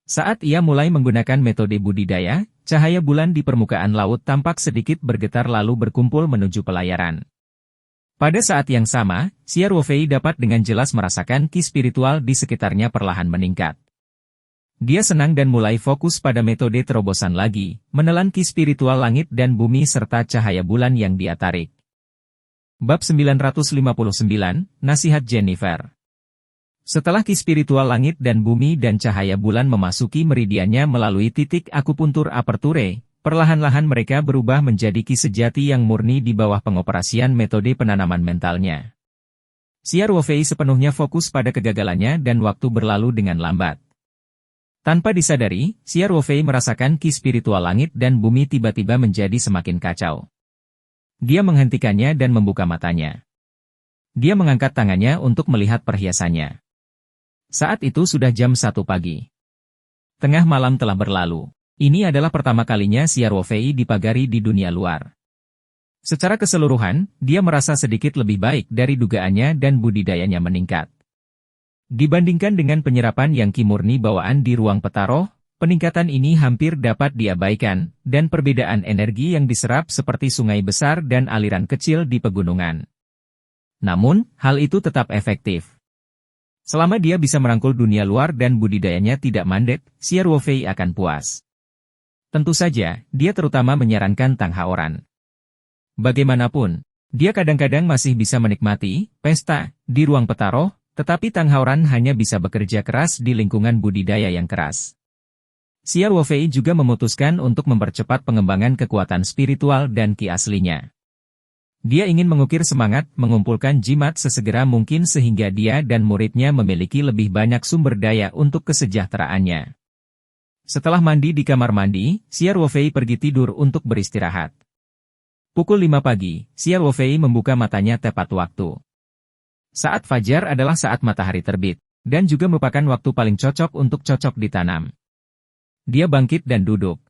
Saat ia mulai menggunakan metode budidaya, cahaya bulan di permukaan laut tampak sedikit bergetar lalu berkumpul menuju pelayaran. Pada saat yang sama, Xia Ruofei dapat dengan jelas merasakan ki spiritual di sekitarnya perlahan meningkat. Dia senang dan mulai fokus pada metode terobosan lagi, menelan ki spiritual langit dan bumi serta cahaya bulan yang dia tarik. Bab 959, Nasihat Jennifer. Setelah ki spiritual langit dan bumi dan cahaya bulan memasuki meridiannya melalui titik akupuntur aperture, perlahan-lahan mereka berubah menjadi ki sejati yang murni di bawah pengoperasian metode penanaman mentalnya. Xia Ruofei sepenuhnya fokus pada kegagalannya dan waktu berlalu dengan lambat. Tanpa disadari, Xia Ruofei merasakan ki spiritual langit dan bumi tiba-tiba menjadi semakin kacau. Dia menghentikannya dan membuka matanya. Dia mengangkat tangannya untuk melihat perhiasannya. Saat itu sudah jam 1 pagi. Tengah malam telah berlalu. Ini adalah pertama kalinya Xia Ruofei dipagari di dunia luar. Secara keseluruhan, dia merasa sedikit lebih baik dari dugaannya dan budidayanya meningkat. Dibandingkan dengan penyerapan yang ki murni bawaan di ruang petaroh, peningkatan ini hampir dapat diabaikan, dan perbedaan energi yang diserap seperti sungai besar dan aliran kecil di pegunungan. Namun, hal itu tetap efektif. Selama dia bisa merangkul dunia luar dan budidayanya tidak mandek, Xia Ruofei akan puas. Tentu saja, dia terutama menyarankan Tang Haoran. Bagaimanapun, dia kadang-kadang masih bisa menikmati pesta di ruang petaroh, tetapi Tang Haoran hanya bisa bekerja keras di lingkungan budidaya yang keras. Xia Ruofei juga memutuskan untuk mempercepat pengembangan kekuatan spiritual dan ki aslinya. Dia ingin mengukir semangat mengumpulkan jimat sesegera mungkin sehingga dia dan muridnya memiliki lebih banyak sumber daya untuk kesejahteraannya. Setelah mandi di kamar mandi, Xia Ruofei pergi tidur untuk beristirahat. Pukul 5 pagi, Xia Ruofei membuka matanya tepat waktu. Saat fajar adalah saat matahari terbit, dan juga merupakan waktu paling cocok untuk cocok ditanam. Dia bangkit dan duduk.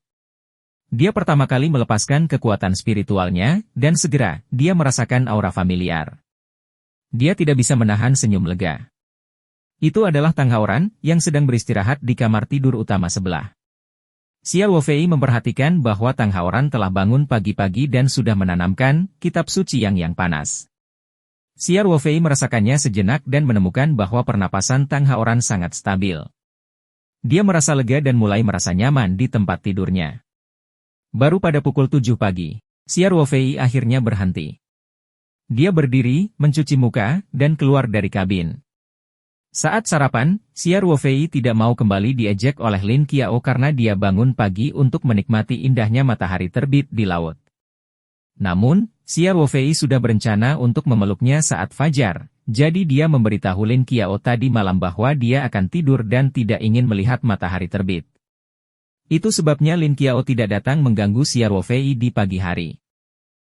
Dia pertama kali melepaskan kekuatan spiritualnya, dan segera, dia merasakan aura familiar. Dia tidak bisa menahan senyum lega. Itu adalah Tang Haoran, yang sedang beristirahat di kamar tidur utama sebelah. Xia Ruofei memperhatikan bahwa Tang Haoran telah bangun pagi-pagi dan sudah menanamkan kitab suci yang panas. Xia Ruofei merasakannya sejenak dan menemukan bahwa pernapasan Tang Haoran sangat stabil. Dia merasa lega dan mulai merasa nyaman di tempat tidurnya. Baru pada pukul 7 pagi, Xia Ruofei akhirnya berhenti. Dia berdiri, mencuci muka, dan keluar dari kabin. Saat sarapan, Xia Ruofei tidak mau kembali diejek oleh Lin Qiao karena dia bangun pagi untuk menikmati indahnya matahari terbit di laut. Namun, Xia Ruofei sudah berencana untuk memeluknya saat fajar, jadi dia memberitahu Lin Qiao tadi malam bahwa dia akan tidur dan tidak ingin melihat matahari terbit. Itu sebabnya Lin Qiao tidak datang mengganggu Xia Ruofei di pagi hari.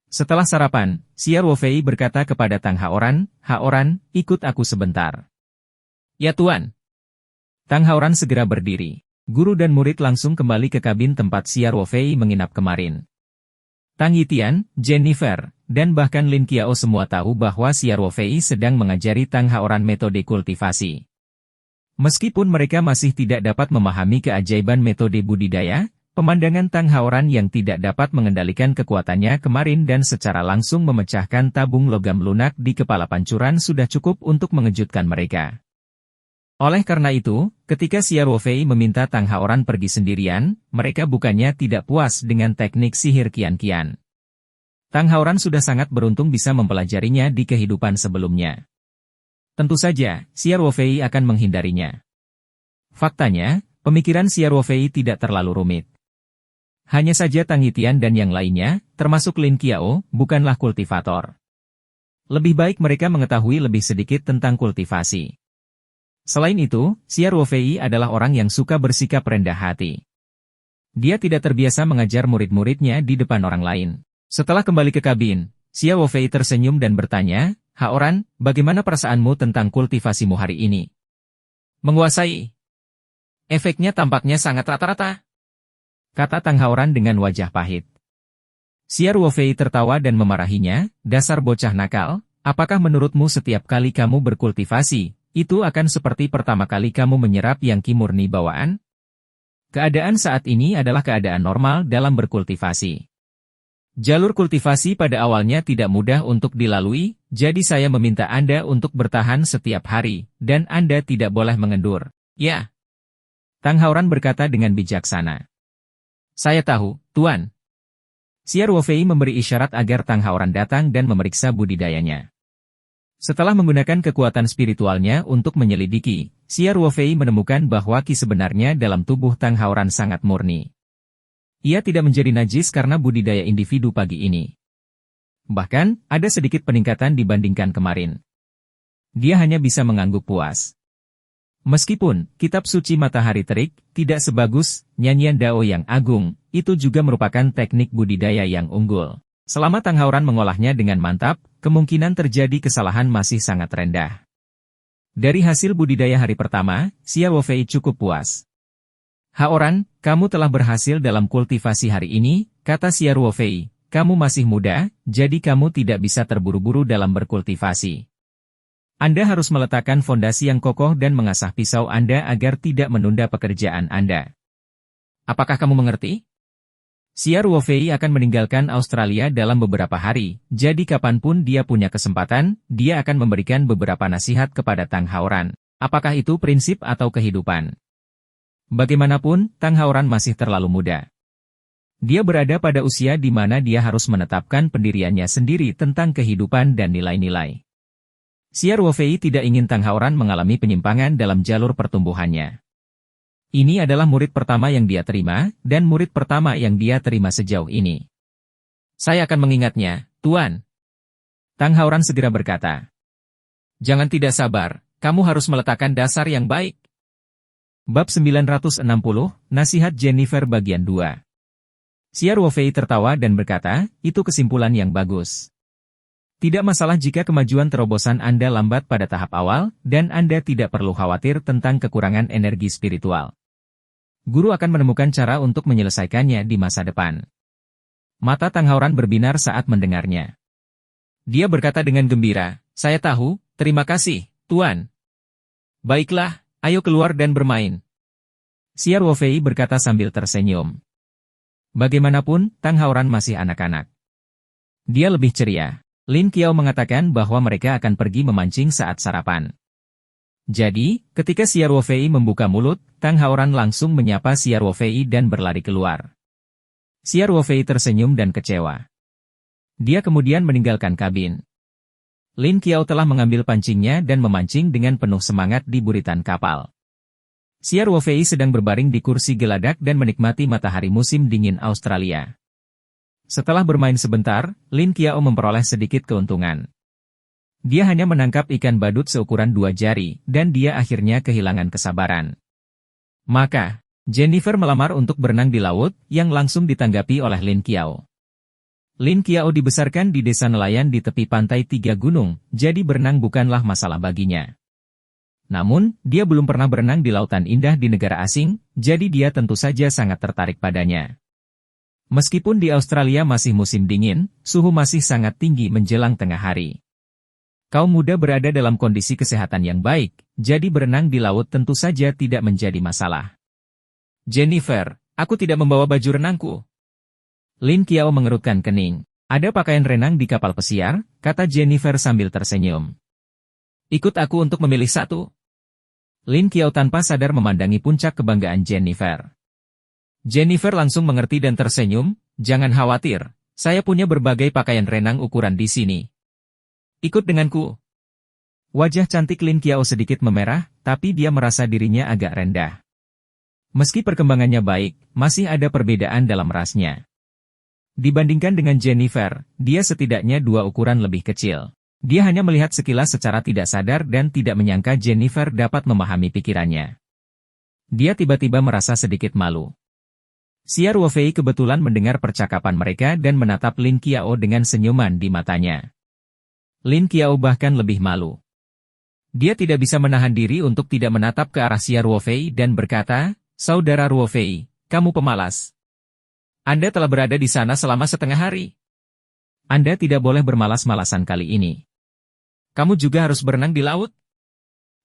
Setelah sarapan, Xia Ruofei berkata kepada Tang Haoran, "Haoran, ikut aku sebentar." "Ya Tuan." Tang Haoran segera berdiri. Guru dan murid langsung kembali ke kabin tempat Xia Ruofei menginap kemarin. Tang Yitian, Jennifer, dan bahkan Lin Qiao semua tahu bahwa Xia Ruofei sedang mengajari Tang Haoran metode kultivasi. Meskipun mereka masih tidak dapat memahami keajaiban metode budidaya, pemandangan Tang Haoran yang tidak dapat mengendalikan kekuatannya kemarin dan secara langsung memecahkan tabung logam lunak di kepala pancuran sudah cukup untuk mengejutkan mereka. Oleh karena itu, ketika Xia Ruofei meminta Tang Haoran pergi sendirian, mereka bukannya tidak puas dengan teknik sihir kian-kian. Tang Haoran sudah sangat beruntung bisa mempelajarinya di kehidupan sebelumnya. Tentu saja, Xia Ruofei akan menghindarinya. Faktanya, pemikiran Xia Ruofei tidak terlalu rumit. Hanya saja Tang Yitian dan yang lainnya, termasuk Lin Qiao, bukanlah kultivator. Lebih baik mereka mengetahui lebih sedikit tentang kultivasi. Selain itu, Xia Ruofei adalah orang yang suka bersikap rendah hati. Dia tidak terbiasa mengajar murid-muridnya di depan orang lain. Setelah kembali ke kabin, Xia Ruofei tersenyum dan bertanya, "Haoran, bagaimana perasaanmu tentang kultivasimu hari ini?" "Menguasai. Efeknya tampaknya sangat rata-rata," kata Tang Haoran dengan wajah pahit. Xia Ruofei tertawa dan memarahinya, "Dasar bocah nakal, apakah menurutmu setiap kali kamu berkultivasi, itu akan seperti pertama kali kamu menyerap yang murni bawaan? Keadaan saat ini adalah keadaan normal dalam berkultivasi. Jalur kultivasi pada awalnya tidak mudah untuk dilalui, jadi saya meminta Anda untuk bertahan setiap hari, dan Anda tidak boleh mengendur." "Ya." Tang Haoran berkata dengan bijaksana. "Saya tahu, Tuan." Xia Ruofei memberi isyarat agar Tang Haoran datang dan memeriksa budidayanya. Setelah menggunakan kekuatan spiritualnya untuk menyelidiki, Xia Ruofei menemukan bahwa ki sebenarnya dalam tubuh Tang Haoran sangat murni. Ia tidak menjadi najis karena budidaya individu pagi ini. Bahkan, ada sedikit peningkatan dibandingkan kemarin. Dia hanya bisa mengangguk puas. Meskipun kitab suci matahari terik tidak sebagus nyanyian Dao yang agung, itu juga merupakan teknik budidaya yang unggul. Selama Tang Haoran mengolahnya dengan mantap, kemungkinan terjadi kesalahan masih sangat rendah. Dari hasil budidaya hari pertama, Xia Ruofei cukup puas. "Haoran, kamu telah berhasil dalam kultivasi hari ini," kata Xia Ruofei. "Kamu masih muda, jadi kamu tidak bisa terburu-buru dalam berkultivasi. Anda harus meletakkan fondasi yang kokoh dan mengasah pisau Anda agar tidak menunda pekerjaan Anda. Apakah kamu mengerti? Xia Ruofei akan meninggalkan Australia dalam beberapa hari, jadi kapanpun dia punya kesempatan, dia akan memberikan beberapa nasihat kepada Tang Haoran. Apakah itu prinsip atau kehidupan? Bagaimanapun, Tang Haoran masih terlalu muda. Dia berada pada usia di mana dia harus menetapkan pendiriannya sendiri tentang kehidupan dan nilai-nilai. Xia Ruofei tidak ingin Tang Haoran mengalami penyimpangan dalam jalur pertumbuhannya. Ini adalah murid pertama yang dia terima, dan murid pertama yang dia terima sejauh ini. "Saya akan mengingatnya, Tuan." Tang Haoran segera berkata. "Jangan tidak sabar, kamu harus meletakkan dasar yang baik." Bab 960, Nasihat Jennifer Bagian 2. Xia Ruofei tertawa dan berkata, "Itu kesimpulan yang bagus. Tidak masalah jika kemajuan terobosan Anda lambat pada tahap awal, dan Anda tidak perlu khawatir tentang kekurangan energi spiritual. Guru akan menemukan cara untuk menyelesaikannya di masa depan." Mata Tang Haoran berbinar saat mendengarnya. Dia berkata dengan gembira, "Saya tahu, terima kasih, Tuan." "Baiklah, ayo keluar dan bermain." Xia Ruofei berkata sambil tersenyum. Bagaimanapun, Tang Haoran masih anak-anak. Dia lebih ceria. Lin Qiao mengatakan bahwa mereka akan pergi memancing saat sarapan. Jadi, ketika Xia Ruofei membuka mulut, Tang Haoran langsung menyapa Xia Ruofei dan berlari keluar. Xia Ruofei tersenyum dan kecewa. Dia kemudian meninggalkan kabin. Lin Qiao telah mengambil pancingnya dan memancing dengan penuh semangat di buritan kapal. Xia Ruofei sedang berbaring di kursi geladak dan menikmati matahari musim dingin Australia. Setelah bermain sebentar, Lin Qiao memperoleh sedikit keuntungan. Dia hanya menangkap ikan badut seukuran 2 jari, dan dia akhirnya kehilangan kesabaran. Maka, Jennifer melamar untuk berenang di laut, yang langsung ditanggapi oleh Lin Qiao. Lin Qiao dibesarkan di desa nelayan di tepi pantai 3 gunung, jadi berenang bukanlah masalah baginya. Namun, dia belum pernah berenang di lautan indah di negara asing, jadi dia tentu saja sangat tertarik padanya. Meskipun di Australia masih musim dingin, suhu masih sangat tinggi menjelang tengah hari. Kaum muda berada dalam kondisi kesehatan yang baik, jadi berenang di laut tentu saja tidak menjadi masalah. "Jennifer, aku tidak membawa baju renangku." Lin Qiao mengerutkan kening. "Ada pakaian renang di kapal pesiar," kata Jennifer sambil tersenyum. "Ikut aku untuk memilih satu." Lin Qiao tanpa sadar memandangi puncak kebanggaan Jennifer. Jennifer langsung mengerti dan tersenyum, "Jangan khawatir, saya punya berbagai pakaian renang ukuran di sini. Ikut denganku." Wajah cantik Lin Qiao sedikit memerah, tapi dia merasa dirinya agak rendah. Meski perkembangannya baik, masih ada perbedaan dalam rasnya. Dibandingkan dengan Jennifer, dia setidaknya 2 ukuran lebih kecil. Dia hanya melihat sekilas secara tidak sadar dan tidak menyangka Jennifer dapat memahami pikirannya. Dia tiba-tiba merasa sedikit malu. Xia Ruofei kebetulan mendengar percakapan mereka dan menatap Lin Qiao dengan senyuman di matanya. Lin Qiao bahkan lebih malu. Dia tidak bisa menahan diri untuk tidak menatap ke arah Xia Ruofei dan berkata, "Saudara Ruofei, kamu pemalas. Anda telah berada di sana selama setengah hari. Anda tidak boleh bermalas-malasan kali ini. Kamu juga harus berenang di laut."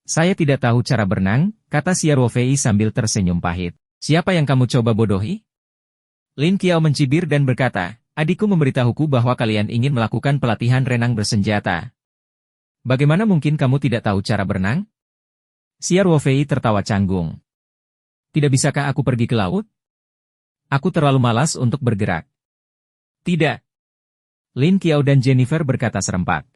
"Saya tidak tahu cara berenang," kata Xia Ruofei sambil tersenyum pahit. "Siapa yang kamu coba bodohi?" Lin Qiao mencibir dan berkata, "Adikku memberitahuku bahwa kalian ingin melakukan pelatihan renang bersenjata. Bagaimana mungkin kamu tidak tahu cara berenang?" Xia Ruofei tertawa canggung. "Tidak bisakah aku pergi ke laut? Aku terlalu malas untuk bergerak." "Tidak." Lin Qiao dan Jennifer berkata serempak.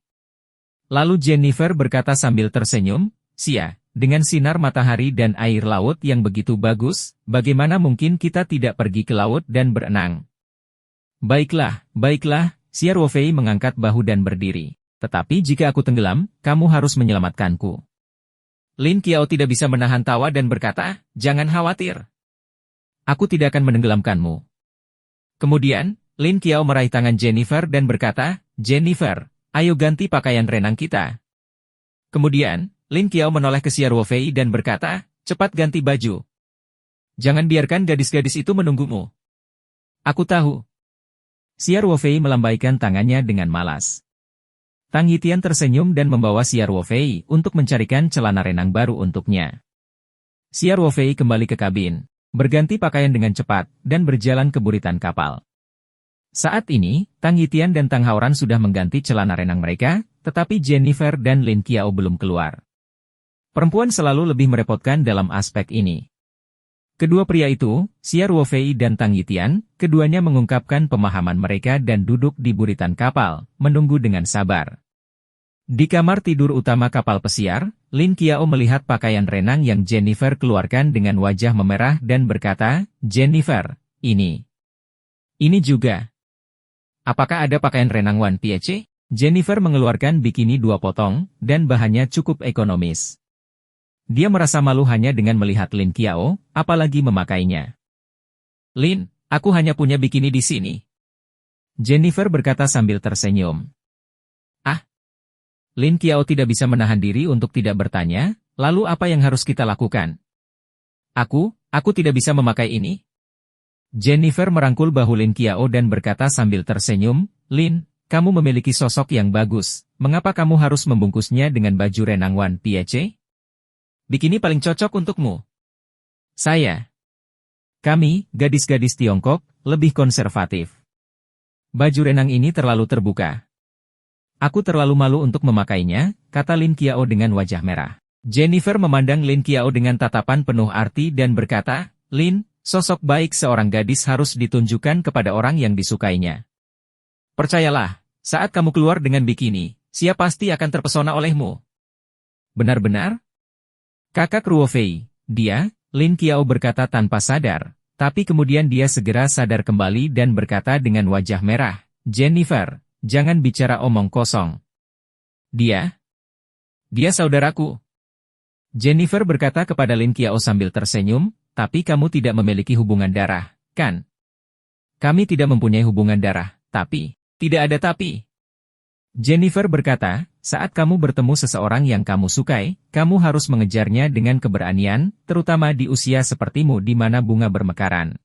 Lalu Jennifer berkata sambil tersenyum, "Xia, dengan sinar matahari dan air laut yang begitu bagus, bagaimana mungkin kita tidak pergi ke laut dan berenang?" "Baiklah, baiklah," Xia Ruofei mengangkat bahu dan berdiri. "Tetapi jika aku tenggelam, kamu harus menyelamatkanku." Lin Qiao tidak bisa menahan tawa dan berkata, "Jangan khawatir. Aku tidak akan menenggelamkanmu." Kemudian, Lin Qiao meraih tangan Jennifer dan berkata, "Jennifer, ayo ganti pakaian renang kita." Kemudian, Lin Qiao menoleh ke Xia Ruofei dan berkata, "Cepat ganti baju. Jangan biarkan gadis-gadis itu menunggumu." "Aku tahu." Xia Ruofei melambaikan tangannya dengan malas. Tang Yitian tersenyum dan membawa Xia Ruofei untuk mencarikan celana renang baru untuknya. Xia Ruofei kembali ke kabin, berganti pakaian dengan cepat, dan berjalan ke buritan kapal. Saat ini, Tang Yitian dan Tang Haoran sudah mengganti celana renang mereka, tetapi Jennifer dan Lin Qiao belum keluar. Perempuan selalu lebih merepotkan dalam aspek ini. Kedua pria itu, Xia Ruofei dan Tang Yitian, keduanya mengungkapkan pemahaman mereka dan duduk di buritan kapal, menunggu dengan sabar. Di kamar tidur utama kapal pesiar, Lin Qiao melihat pakaian renang yang Jennifer keluarkan dengan wajah memerah dan berkata, "Jennifer, ini juga. Apakah ada pakaian renang Wan Piece?" Jennifer mengeluarkan bikini 2 potong, dan bahannya cukup ekonomis. Dia merasa malu hanya dengan melihat Lin Qiao, apalagi memakainya. "Lin, aku hanya punya bikini di sini." Jennifer berkata sambil tersenyum. "Ah." Lin Qiao tidak bisa menahan diri untuk tidak bertanya, "Lalu apa yang harus kita lakukan?" Aku tidak bisa memakai ini." Jennifer merangkul bahu Lin Qiao dan berkata sambil tersenyum, "Lin, kamu memiliki sosok yang bagus, mengapa kamu harus membungkusnya dengan baju renang Wan Piece? Bikini paling cocok untukmu." Kami, gadis-gadis Tiongkok, lebih konservatif. Baju renang ini terlalu terbuka. Aku terlalu malu untuk memakainya," kata Lin Qiao dengan wajah merah. Jennifer memandang Lin Qiao dengan tatapan penuh arti dan berkata, "Lin, sosok baik seorang gadis harus ditunjukkan kepada orang yang disukainya. Percayalah, saat kamu keluar dengan bikini, Xia pasti akan terpesona olehmu." "Benar-benar?" "Kakak Ruofei, dia," Lin Qiao berkata tanpa sadar, tapi kemudian dia segera sadar kembali dan berkata dengan wajah merah, "Jennifer, jangan bicara omong kosong. Dia saudaraku." Jennifer berkata kepada Lin Qiao sambil tersenyum, "Tapi kamu tidak memiliki hubungan darah, kan?" "Kami tidak mempunyai hubungan darah, tapi..." "Tidak ada tapi." Jennifer berkata, "Saat kamu bertemu seseorang yang kamu sukai, kamu harus mengejarnya dengan keberanian, terutama di usia sepertimu di mana bunga bermekaran.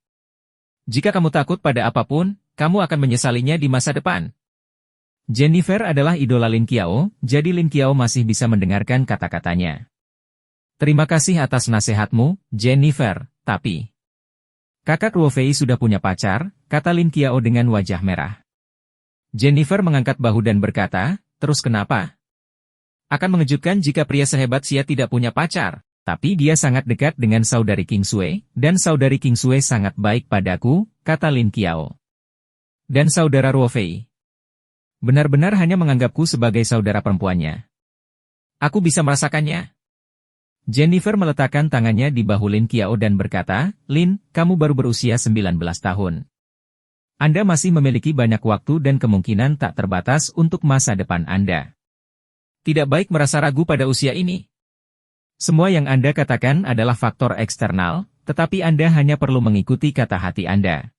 Jika kamu takut pada apapun, kamu akan menyesalinya di masa depan." Jennifer adalah idola Lin Qiao, jadi Lin Qiao masih bisa mendengarkan kata-katanya. "Terima kasih atas nasihatmu, Jennifer, tapi..." "Kakak Ruofei sudah punya pacar," kata Lin Qiao dengan wajah merah. Jennifer mengangkat bahu dan berkata, "Terus kenapa? Akan mengejutkan jika pria sehebat Xia tidak punya pacar, tapi dia sangat dekat dengan saudari King Sui, dan saudari King Sui sangat baik padaku," kata Lin Qiao. "Dan saudara Ruofei benar-benar hanya menganggapku sebagai saudara perempuannya. Aku bisa merasakannya." Jennifer meletakkan tangannya di bahu Lin Qiao dan berkata, "Lin, kamu baru berusia 19 tahun. Anda masih memiliki banyak waktu dan kemungkinan tak terbatas untuk masa depan Anda. Tidak baik merasa ragu pada usia ini. Semua yang Anda katakan adalah faktor eksternal, tetapi Anda hanya perlu mengikuti kata hati Anda.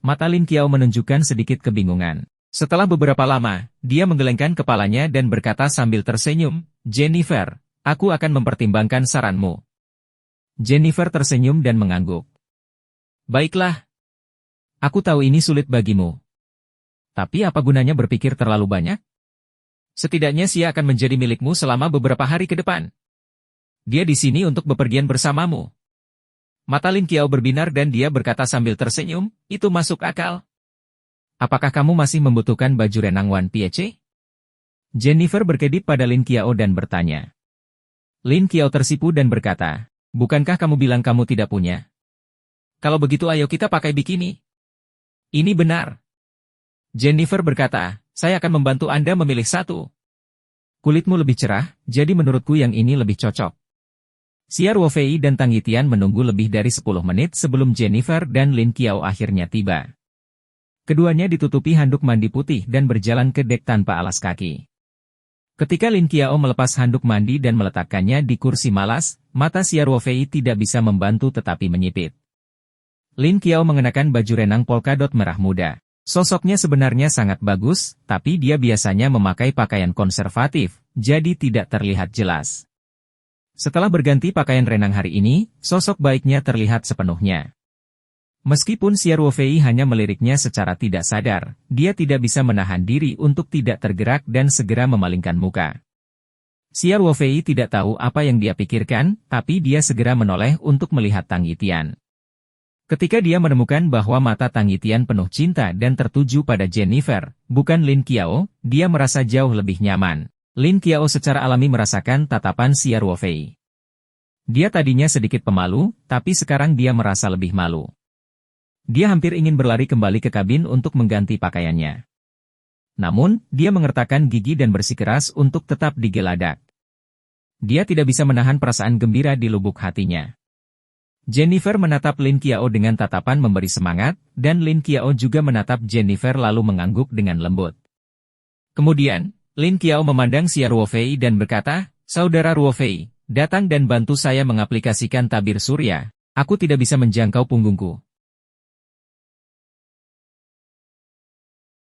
Mata Lin Qiao menunjukkan sedikit kebingungan. Setelah beberapa lama, dia menggelengkan kepalanya dan berkata sambil tersenyum, "Jennifer, aku akan mempertimbangkan saranmu." Jennifer tersenyum dan mengangguk. "Baiklah. Aku tahu ini sulit bagimu. Tapi apa gunanya berpikir terlalu banyak? Setidaknya Xia akan menjadi milikmu selama beberapa hari ke depan. Dia di sini untuk bepergian bersamamu." Mata Lin Qiao berbinar dan dia berkata sambil tersenyum, "Itu masuk akal. Apakah kamu masih membutuhkan baju renang Wan Piece?" Jennifer berkedip pada Lin Qiao dan bertanya. Lin Qiao tersipu dan berkata, "Bukankah kamu bilang kamu tidak punya? Kalau begitu ayo kita pakai bikini." "Ini benar." Jennifer berkata, "Saya akan membantu Anda memilih satu. Kulitmu lebih cerah, jadi menurutku yang ini lebih cocok." Xia Ruofei dan Tang Yitian menunggu lebih dari 10 menit sebelum Jennifer dan Lin Qiao akhirnya tiba. Keduanya ditutupi handuk mandi putih dan berjalan ke dek tanpa alas kaki. Ketika Lin Qiao melepas handuk mandi dan meletakkannya di kursi malas, mata Xia Ruofei tidak bisa membantu tetapi menyipit. Lin Qiao mengenakan baju renang polkadot merah muda. Sosoknya sebenarnya sangat bagus, tapi dia biasanya memakai pakaian konservatif, jadi tidak terlihat jelas. Setelah berganti pakaian renang hari ini, sosok baiknya terlihat sepenuhnya. Meskipun Xia Ruofei hanya meliriknya secara tidak sadar, dia tidak bisa menahan diri untuk tidak tergerak dan segera memalingkan muka. Xia Ruofei tidak tahu apa yang dia pikirkan, tapi dia segera menoleh untuk melihat Tang Yitian. Ketika dia menemukan bahwa mata Tang Yitian penuh cinta dan tertuju pada Jennifer, bukan Lin Qiao, dia merasa jauh lebih nyaman. Lin Qiao secara alami merasakan tatapan Xia Ruofei. Dia tadinya sedikit pemalu, tapi sekarang dia merasa lebih malu. Dia hampir ingin berlari kembali ke kabin untuk mengganti pakaiannya. Namun, dia mengertakkan gigi dan bersikeras untuk tetap digeladak. Dia tidak bisa menahan perasaan gembira di lubuk hatinya. Jennifer menatap Lin Qiao dengan tatapan memberi semangat, dan Lin Qiao juga menatap Jennifer lalu mengangguk dengan lembut. Kemudian, Lin Qiao memandang Xia Ruofei dan berkata, "Saudara Ruofei, datang dan bantu saya mengaplikasikan tabir surya. Aku tidak bisa menjangkau punggungku."